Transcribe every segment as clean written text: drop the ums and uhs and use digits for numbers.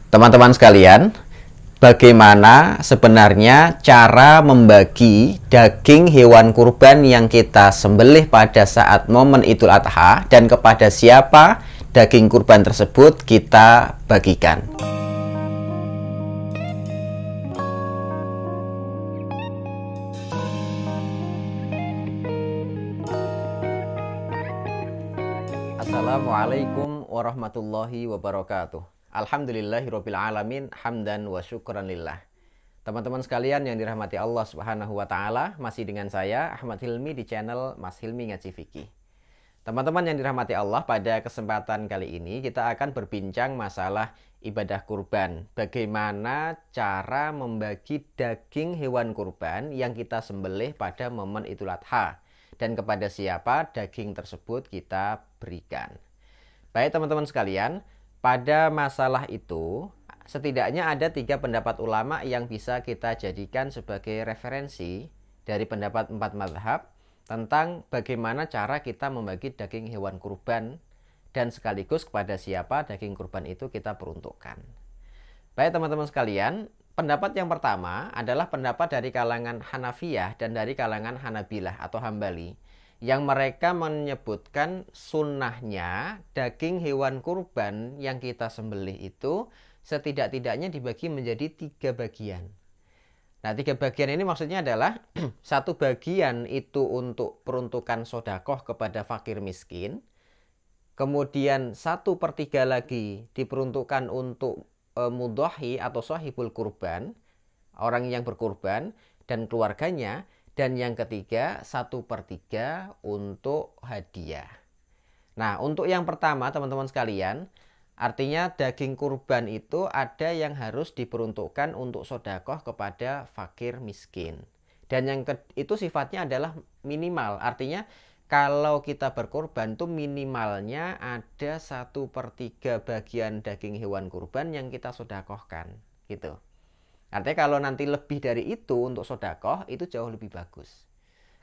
Teman-teman sekalian, bagaimana sebenarnya cara membagi daging hewan kurban yang kita sembelih pada saat momen Idul Adha dan kepada siapa daging kurban tersebut kita bagikan? Assalamualaikum warahmatullahi wabarakatuh. Alhamdulillahirabbil alamin, hamdan wa syukran lillah. Teman-teman sekalian yang dirahmati Allah Subhanahu wa taala, masih dengan saya Ahmad Hilmi di channel Mas Hilmi Ngaji Fikih. Teman-teman yang dirahmati Allah, pada kesempatan kali ini kita akan berbincang masalah ibadah kurban. Bagaimana cara membagi daging hewan kurban yang kita sembelih pada momen Idul Adha dan kepada siapa daging tersebut kita berikan. Baik teman-teman sekalian, pada masalah itu setidaknya ada 3 pendapat ulama yang bisa kita jadikan sebagai referensi dari pendapat 4 mazhab tentang bagaimana cara kita membagi daging hewan kurban dan sekaligus kepada siapa daging kurban itu kita peruntukkan. Baik teman-teman sekalian, pendapat yang pertama adalah pendapat dari kalangan Hanafiyah dan dari kalangan Hanabilah atau Hambali, yang mereka menyebutkan sunnahnya daging hewan kurban yang kita sembelih itu setidak-tidaknya dibagi menjadi 3 bagian. Nah, 3 bagian ini maksudnya adalah satu bagian itu untuk peruntukan sodakoh kepada fakir miskin, kemudian 1/3 lagi diperuntukkan untuk mudhahi atau sahibul kurban, orang yang berkurban dan keluarganya, dan yang ketiga 1/3 untuk hadiah. Nah, untuk yang pertama teman-teman sekalian, artinya daging kurban itu ada yang harus diperuntukkan untuk sodakoh kepada fakir miskin. Dan itu sifatnya adalah minimal, artinya kalau kita berkurban tuh minimalnya ada 1/3 bagian daging hewan kurban yang kita sodakohkan gitu. Artinya kalau nanti lebih dari itu untuk sodakoh itu jauh lebih bagus.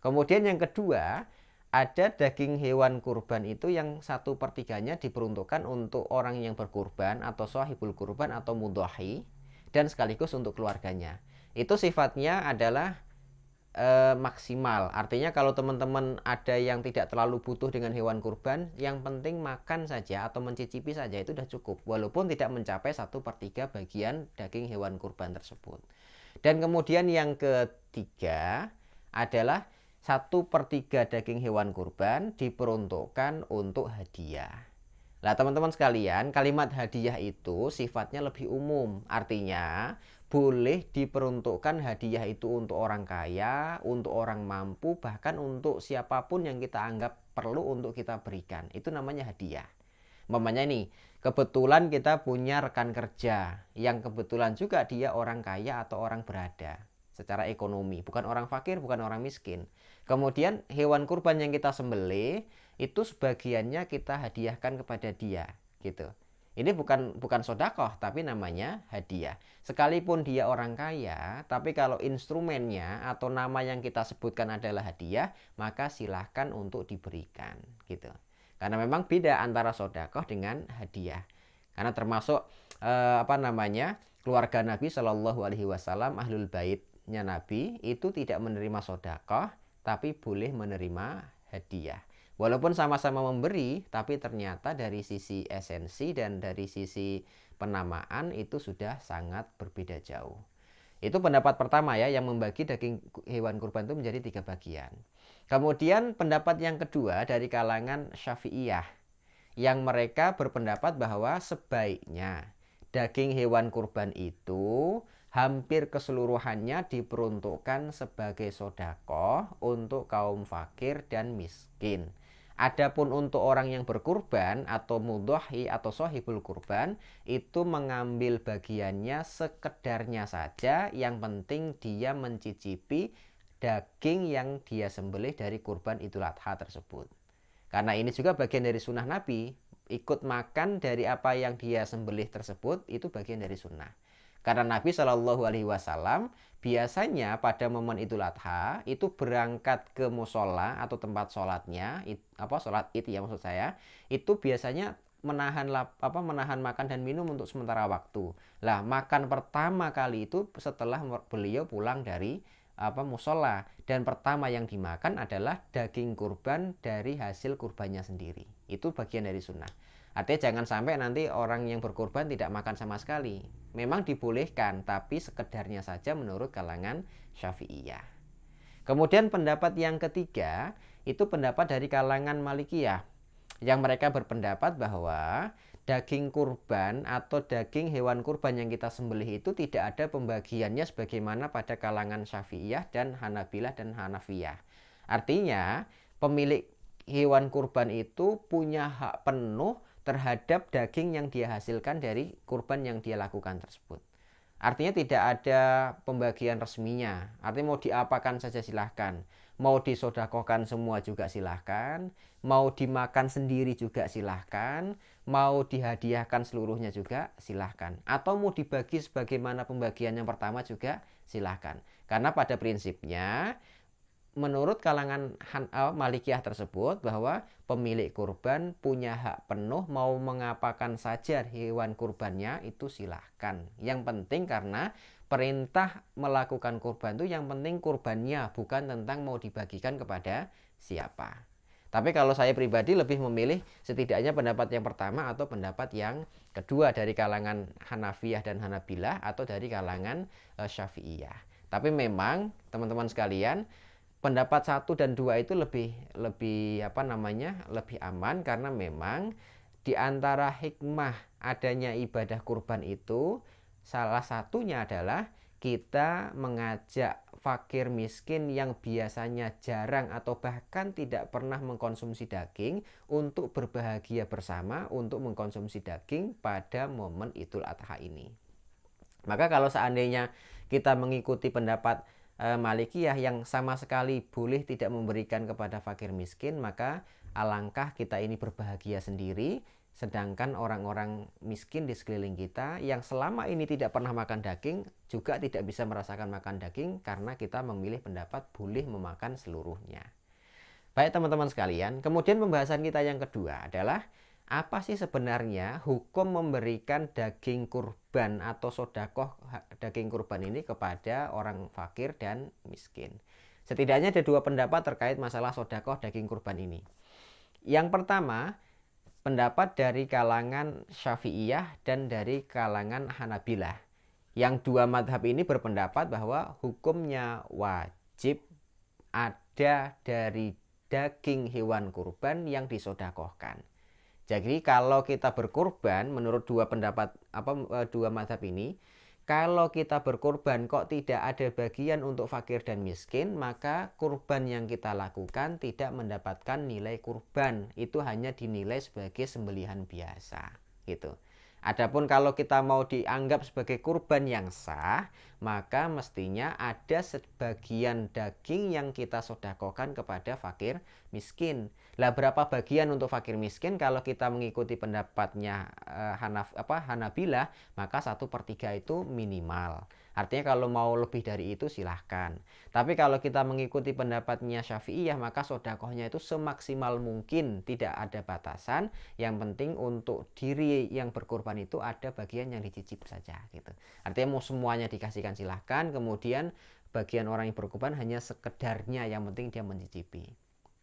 Kemudian yang kedua, ada daging hewan kurban itu yang 1/3-nya diperuntukkan untuk orang yang berkurban atau sahibul kurban atau mudhahi dan sekaligus untuk keluarganya. Itu sifatnya adalah maksimal. Artinya kalau teman-teman ada yang tidak terlalu butuh dengan hewan kurban, yang penting makan saja atau mencicipi saja itu sudah cukup, walaupun tidak mencapai 1/3 bagian daging hewan kurban tersebut. Dan kemudian yang ketiga adalah 1/3 daging hewan kurban diperuntukkan untuk hadiah. Nah teman-teman sekalian, kalimat hadiah itu sifatnya lebih umum. Artinya boleh diperuntukkan hadiah itu untuk orang kaya, untuk orang mampu, bahkan untuk siapapun yang kita anggap perlu untuk kita berikan. Itu namanya hadiah. Umpamanya nih, kebetulan kita punya rekan kerja yang kebetulan juga dia orang kaya atau orang berada secara ekonomi, bukan orang fakir, bukan orang miskin. Kemudian hewan kurban yang kita sembelih itu sebagiannya kita hadiahkan kepada dia, gitu. Ini bukan sodakoh, tapi namanya hadiah. Sekalipun dia orang kaya, tapi kalau instrumennya atau nama yang kita sebutkan adalah hadiah, maka silahkan untuk diberikan, gitu. Karena memang beda antara sodakoh dengan hadiah. Karena termasuk keluarga Nabi Shallallahu Alaihi Wasallam, ahlul baitnya Nabi itu tidak menerima sodakoh, tapi boleh menerima hadiah. Walaupun sama-sama memberi, tapi ternyata dari sisi esensi dan dari sisi penamaan itu sudah sangat berbeda jauh. Itu pendapat pertama ya, yang membagi daging hewan kurban itu menjadi 3 bagian. Kemudian pendapat yang kedua dari kalangan Syafi'iyah, yang mereka berpendapat bahwa sebaiknya daging hewan kurban itu hampir keseluruhannya diperuntukkan sebagai sodakoh untuk kaum fakir dan miskin. Adapun untuk orang yang berkurban atau mudhahi atau sahibul kurban itu mengambil bagiannya sekedarnya saja, yang penting dia mencicipi daging yang dia sembelih dari kurban Idul Adha tersebut. Karena ini juga bagian dari sunnah Nabi, ikut makan dari apa yang dia sembelih tersebut itu bagian dari sunnah. Karena Nabi Shallallahu Alaihi Wasallam biasanya pada momen Idul Adha itu berangkat ke musola atau tempat sholatnya, sholat id ya maksud saya, itu biasanya menahan makan dan minum untuk sementara waktu. Lah, makan pertama kali itu setelah beliau pulang dari musola, dan pertama yang dimakan adalah daging kurban dari hasil kurbannya sendiri. Itu bagian dari sunnah. Artinya jangan sampai nanti orang yang berkurban tidak makan sama sekali. Memang dibolehkan, tapi sekedarnya saja menurut kalangan Syafi'iyah. Kemudian pendapat yang ketiga itu pendapat dari kalangan Malikiyah, yang mereka berpendapat bahwa daging kurban atau daging hewan kurban yang kita sembelih itu tidak ada pembagiannya sebagaimana pada kalangan Syafi'iyah dan Hanabilah dan Hanafiyah. Artinya pemilik hewan kurban itu punya hak penuh terhadap daging yang dia hasilkan dari kurban yang dia lakukan tersebut. Artinya tidak ada pembagian resminya. Artinya mau diapakan saja silahkan. Mau disodakohkan semua juga silahkan. Mau dimakan sendiri juga silahkan. Mau dihadiahkan seluruhnya juga silahkan. Atau mau dibagi sebagaimana pembagian yang pertama juga silahkan. Karena pada prinsipnya menurut kalangan Malikiyah tersebut bahwa pemilik kurban punya hak penuh mau mengapakan saja hewan kurbannya itu silahkan. Yang penting karena perintah melakukan kurban itu yang penting kurbannya, bukan tentang mau dibagikan kepada siapa. Tapi kalau saya pribadi lebih memilih setidaknya pendapat yang pertama atau pendapat yang kedua dari kalangan Hanafiyah dan Hanabilah atau dari kalangan Syafi'iyah. Tapi memang teman-teman sekalian, pendapat 1 dan 2 itu lebih aman karena memang di antara hikmah adanya ibadah kurban itu salah satunya adalah kita mengajak fakir miskin yang biasanya jarang atau bahkan tidak pernah mengkonsumsi daging untuk berbahagia bersama untuk mengkonsumsi daging pada momen Idul Adha ini. Maka kalau seandainya kita mengikuti pendapat Malikiyah yang sama sekali boleh tidak memberikan kepada fakir miskin, maka alangkah kita ini berbahagia sendiri, sedangkan orang-orang miskin di sekeliling kita yang selama ini tidak pernah makan daging juga tidak bisa merasakan makan daging karena kita memilih pendapat boleh memakan seluruhnya. Baik teman-teman sekalian, kemudian pembahasan kita yang kedua adalah apa sih sebenarnya hukum memberikan daging kurban atau sodakoh daging kurban ini kepada orang fakir dan miskin. Setidaknya ada 2 pendapat terkait masalah sodakoh daging kurban ini. Yang pertama, pendapat dari kalangan Syafi'iyah dan dari kalangan Hanabilah. Yang 2 madhab ini berpendapat bahwa hukumnya wajib ada dari daging hewan kurban yang disodakohkan. Jadi kalau kita berkurban menurut 2 pendapat 2 mazhab ini, kalau kita berkurban kok tidak ada bagian untuk fakir dan miskin, maka kurban yang kita lakukan tidak mendapatkan nilai kurban. Itu hanya dinilai sebagai sembelihan biasa, gitu. Adapun kalau kita mau dianggap sebagai kurban yang sah, maka mestinya ada sebagian daging yang kita sodakokan kepada fakir miskin. Lah berapa bagian untuk fakir miskin? Kalau kita mengikuti pendapatnya Hanabilah, maka 1/3 itu minimal. Artinya kalau mau lebih dari itu silahkan. Tapi kalau kita mengikuti pendapatnya Syafi'iyah, maka sodakohnya itu semaksimal mungkin, tidak ada batasan. Yang penting untuk diri yang berkorban itu ada bagian yang dicicip saja, gitu. Artinya mau semuanya dikasihkan silahkan, kemudian bagian orang yang berkorban hanya sekedarnya, yang penting dia mencicipi,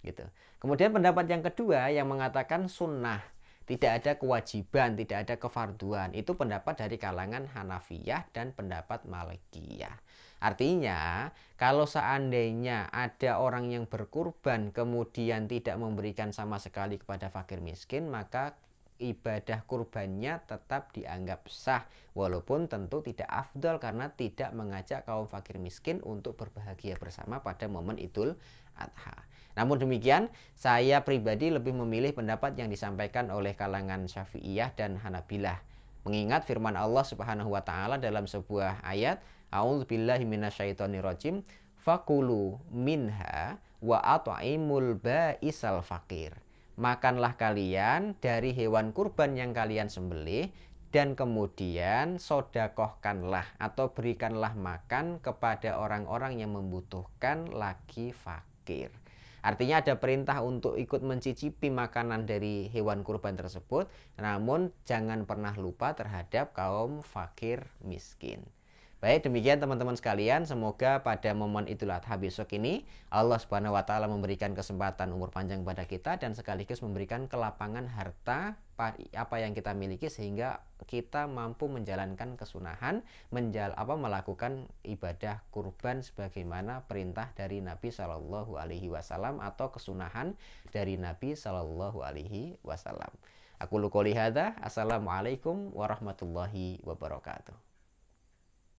gitu. Kemudian pendapat yang kedua yang mengatakan sunnah, tidak ada kewajiban, tidak ada kefarduan. Itu pendapat dari kalangan Hanafiyah dan pendapat Malikiyah. Artinya, kalau seandainya ada orang yang berkurban kemudian tidak memberikan sama sekali kepada fakir miskin, maka ibadah kurbannya tetap dianggap sah, walaupun tentu tidak afdol karena tidak mengajak kaum fakir miskin untuk berbahagia bersama pada momen Idul Adha. Namun demikian, saya pribadi lebih memilih pendapat yang disampaikan oleh kalangan Syafi'iyah dan Hanabilah. Mengingat firman Allah Subhanahu wa taala dalam sebuah ayat, A'udzubillahi minasyaitonirrajim, fakulu minha wa at'imul ba'isal fakir. Makanlah kalian dari hewan kurban yang kalian sembelih dan kemudian sodakohkanlah atau berikanlah makan kepada orang-orang yang membutuhkan lagi fakir. Artinya ada perintah untuk ikut mencicipi makanan dari hewan kurban tersebut, namun jangan pernah lupa terhadap kaum fakir miskin. Baik, demikian teman-teman sekalian, semoga pada momen Idul Adha besok ini Allah Subhanahu wa taala memberikan kesempatan umur panjang pada kita dan sekaligus memberikan kelapangan harta apa yang kita miliki sehingga kita mampu menjalankan kesunahan, melakukan ibadah kurban sebagaimana perintah dari Nabi Shallallahu alaihi wasallam atau kesunahan dari Nabi Shallallahu alaihi wasallam. Aku qouli hadza, assalamualaikum warahmatullahi wabarakatuh.